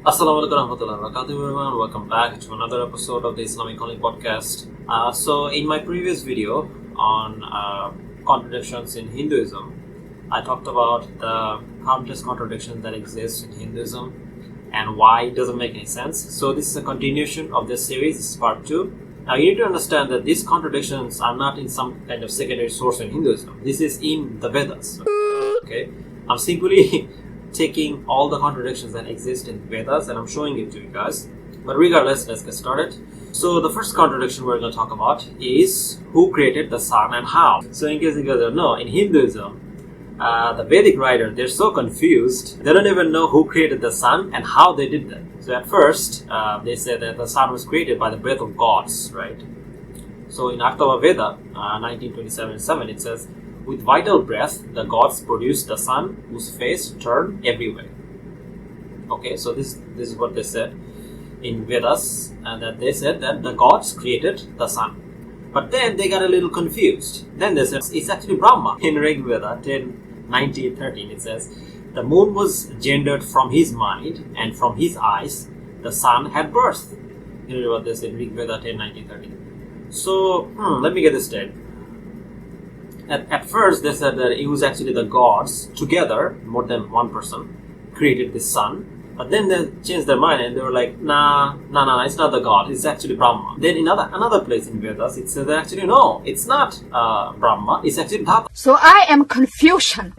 Assalamu alaikum warahmatullahi wabarakatuh everyone. Welcome back to another episode of the Islamic Only podcast. So in my previous video on contradictions in Hinduism, I talked about the countless contradictions that exist in Hinduism and why it doesn't make any sense. So this is a continuation of this series. This is part 2. Now you need to understand that these contradictions are not in some kind of secondary source in Hinduism. This is in the Vedas. Okay, I'm simply taking all the contradictions that exist in Vedas and I'm showing it to you guys. But regardless, let's get started. So the first contradiction we're going to talk about is who created the sun and how. So in case you guys don't know, in Hinduism, the Vedic writers, they're so confused. They don't even know who created the sun and how they did that. So at first, they said that the sun was created by the breath of gods, right? So in Atharva Veda, 1927:7, it says, with vital breath, the gods produced the sun whose face turned every way. Okay, so this is what they said in Vedas, and that they said that the gods created the sun. But then they got a little confused. Then they said it's actually Brahma. In Rig Veda 10:19-13, it says, the moon was gendered from his mind, and from his eyes the sun had birth. You know what they said in Rig Veda 10:19-13. So let me get this straight. At first, they said that it was actually the gods together, more than one person, created the sun. But then they changed their mind and they were like, nah, it's not the god, it's actually Brahma. Then in another place in Vedas, it says that actually, no, it's not Brahma, it's actually Dhata. So I am confusion.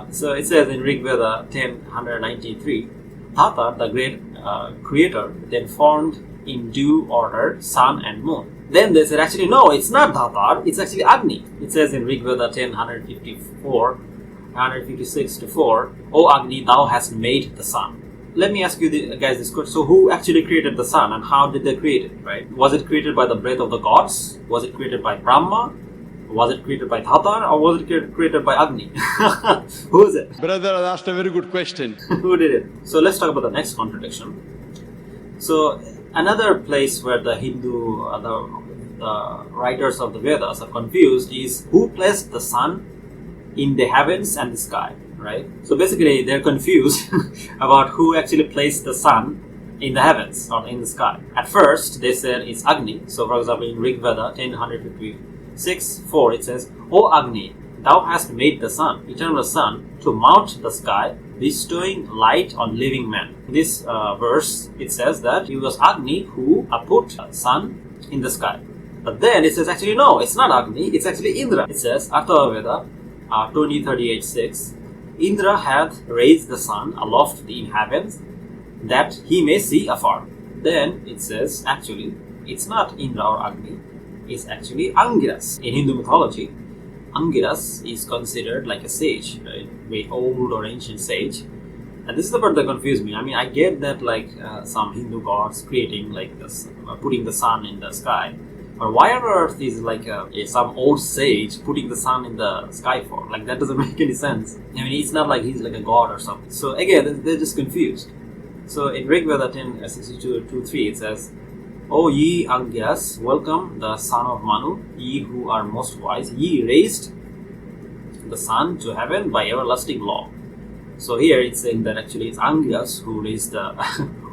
So it says in Rig Veda 10:193, Dhata, the great creator, then formed in due order sun and moon. Then they said, actually, no, it's not Dhatar, it's actually Agni. It says in Rig Veda 10:156-4, O Agni, thou hast made the sun. Let me ask you guys this question. So who actually created the sun and how did they create it, right? Was it created by the breath of the gods? Was it created by Brahma? Was it created by Dhatar? Or was it created by Agni? Who is it? Brother, I asked a very good question. Who did it? So let's talk about the next contradiction. So another place where the Hindu, the writers of the Vedas are confused is who placed the sun in the heavens and the sky, right? So basically they're confused about who actually placed the sun in the heavens or in the sky. At first they said it's Agni. So for example in Rig Veda 10:156-4 it says, O Agni, thou hast made the sun, eternal sun, to mount the sky, bestowing light on living men. In this verse, it says that it was Agni who put sun in the sky. But then it says, actually, no, it's not Agni, it's actually Indra. It says, Atharva Veda 20:38-6, Indra hath raised the sun aloft in heavens, that he may see afar. Then it says, actually, it's not Indra or Agni, it's actually Angiras. In Hindu mythology, Angiras is considered like a sage, right? Very old or ancient sage. And this is the part that confused me. I mean, I get that like some Hindu gods creating like this, putting the sun in the sky. But why on earth is like some old sage putting the sun in the sky for? Like that doesn't make any sense. I mean, it's not like he's like a god or something. So again, they're just confused. So in Rig Veda 10:62-3 it says, O ye Angyas, welcome the son of Manu, ye who are most wise, ye raised the sun to heaven by everlasting law. So here it's saying that actually it's Angyas who raised the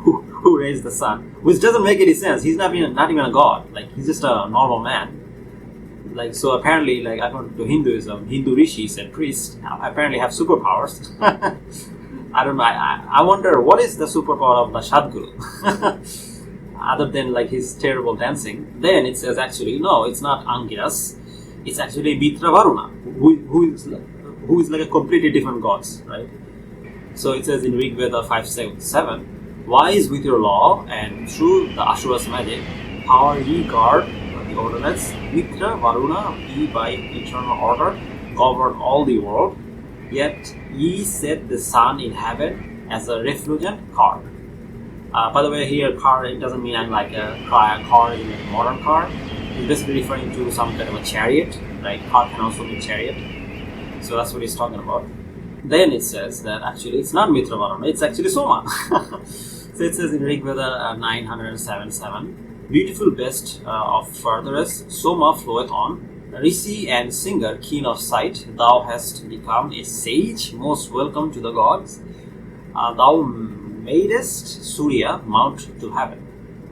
who raised the sun, which doesn't make any sense. He's not even a god. Like he's just a normal man. Like so apparently, like according to Hinduism, Hindu rishis and priests apparently have superpowers. I don't know. I wonder what is the superpower of the Sadguru. Other than like his terrible dancing. Then it says actually no, it's not Angiras, it's actually Mitra Varuna, who is like a completely different gods, right? So it says in Rig Veda 5:7, wise with your law and through the Asuras magic, power ye guard the ordinance, Mitra Varuna, ye by eternal order govern all the world, yet ye set the sun in heaven as a refulgent car. By the way, here car, it doesn't mean like a car in a modern car. It's basically referring to some kind of a chariot, right? Car can also be chariot. So that's what he's talking about. Then it says that actually it's not Mitra Varuna, it's actually Soma. So it says in Rig Veda 907:7, beautiful best of furtherest, Soma floweth on, Rishi and singer, keen of sight, thou hast become a sage, most welcome to the gods. Thou madest Surya mount to heaven.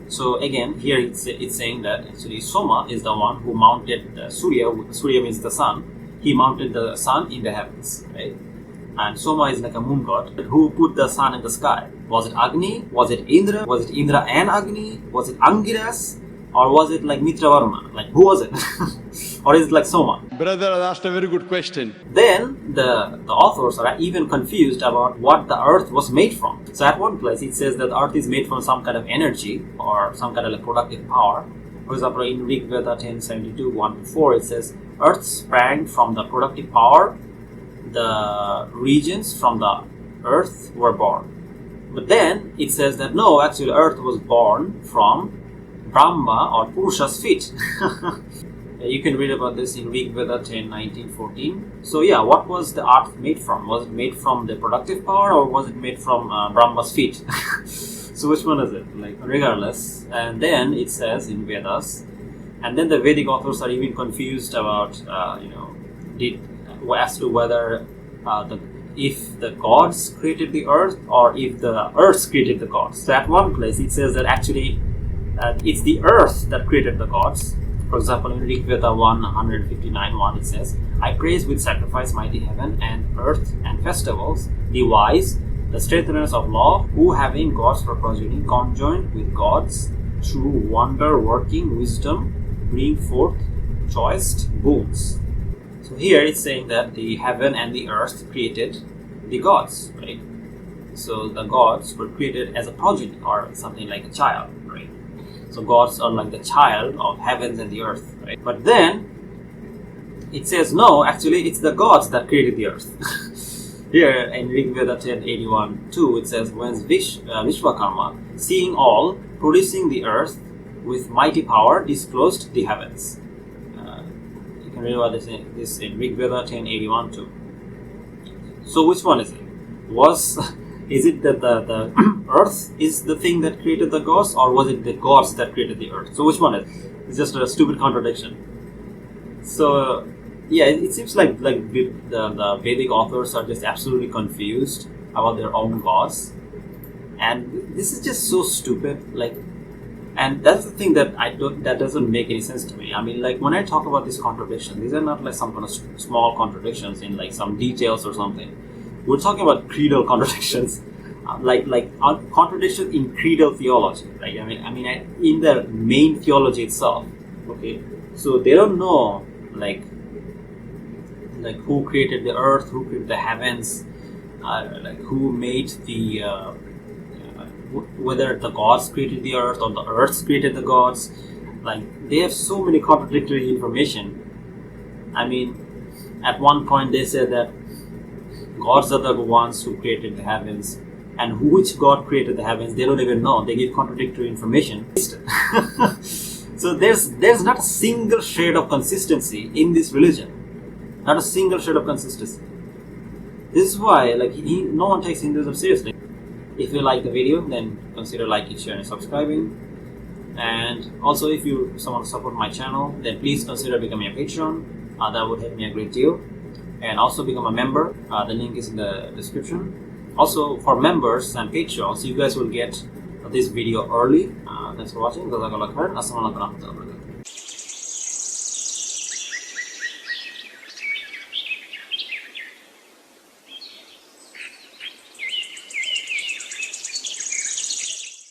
So again, here it's saying that actually Soma is the one who mounted Surya. Surya means the sun. He mounted the sun in the heavens, right? And Soma is like a moon god. Who put the sun in the sky? Was it Agni? Was it Indra? Was it Indra and Agni? Was it Angiras? Or was it like Mitravarma? Like, who was it? Or is it like Soma? Brother has asked a very good question. Then the authors are even confused about what the earth was made from. So at one place it says that the earth is made from some kind of energy or some kind of like productive power. For example, in Rig Veda 10:72, 1-4, it says, earth sprang from the productive power, the regions from the earth were born. But then it says that no, actually earth was born from Brahma or Purusha's feet. You can read about this in Rig Veda 10:19-14. So yeah, what was the earth made from? Was it made from the productive power or was it made from Brahma's feet? So which one is it? Like, regardless. And then it says in Vedas, and then the Vedic authors are even confused about as to whether if the gods created the earth or if the earth created the gods. So at one place it says that actually it's the earth that created the gods. For example, in Rig Veda 159:1 it says, I praise with sacrifice mighty heaven and earth and festivals, the wise, the straighteners of law, who having gods for progeny, conjoined with gods, through wonder working wisdom, bring forth choice boons. So here it's saying that the heaven and the earth created the gods, right? So the gods were created as a progeny or something like a child, right? So gods are like the child of heavens and the earth, right? But then it says no, actually it's the gods that created the earth. Here in Rig Veda 10:81-2 it says, when Vishwakarma, seeing all, producing the earth with mighty power, disclosed the heavens. You can read about this in Rig Veda 10:81-2. So which one is it? Is it that the earth is the thing that created the gods, or was it the gods that created the earth? So which one is it? It's just a stupid contradiction. So yeah, it seems like the Vedic authors are just absolutely confused about their own gods, and this is just so stupid. And that's the thing that doesn't make any sense to me. I mean, like, when I talk about these contradictions, these are not like some kind of small contradictions in like some details or something. We're talking about creedal contradictions, contradictions in creedal theology, right? I mean, in the main theology itself. Okay, so they don't know like who created the earth, who created the heavens, who made the whether the gods created the earth or the earth created the gods. Like, they have so many contradictory information. I mean, at one point they said that gods are the ones who created the heavens, and which god created the heavens they don't even know. They give contradictory information. So there's not a single shred of consistency in this religion. Not a single shred of consistency. This is why no one takes Hinduism seriously. If you like the video, then consider liking, sharing, and subscribing. And also, if you want to support my channel, then please consider becoming a patron. That would help me a great deal. And also become a member. The link is in the description. Also, for members and patrons, you guys will get this video early. Thanks for watching. Jazakallah khair. Assalamu alaikum warahmatullahi wabarakatuh.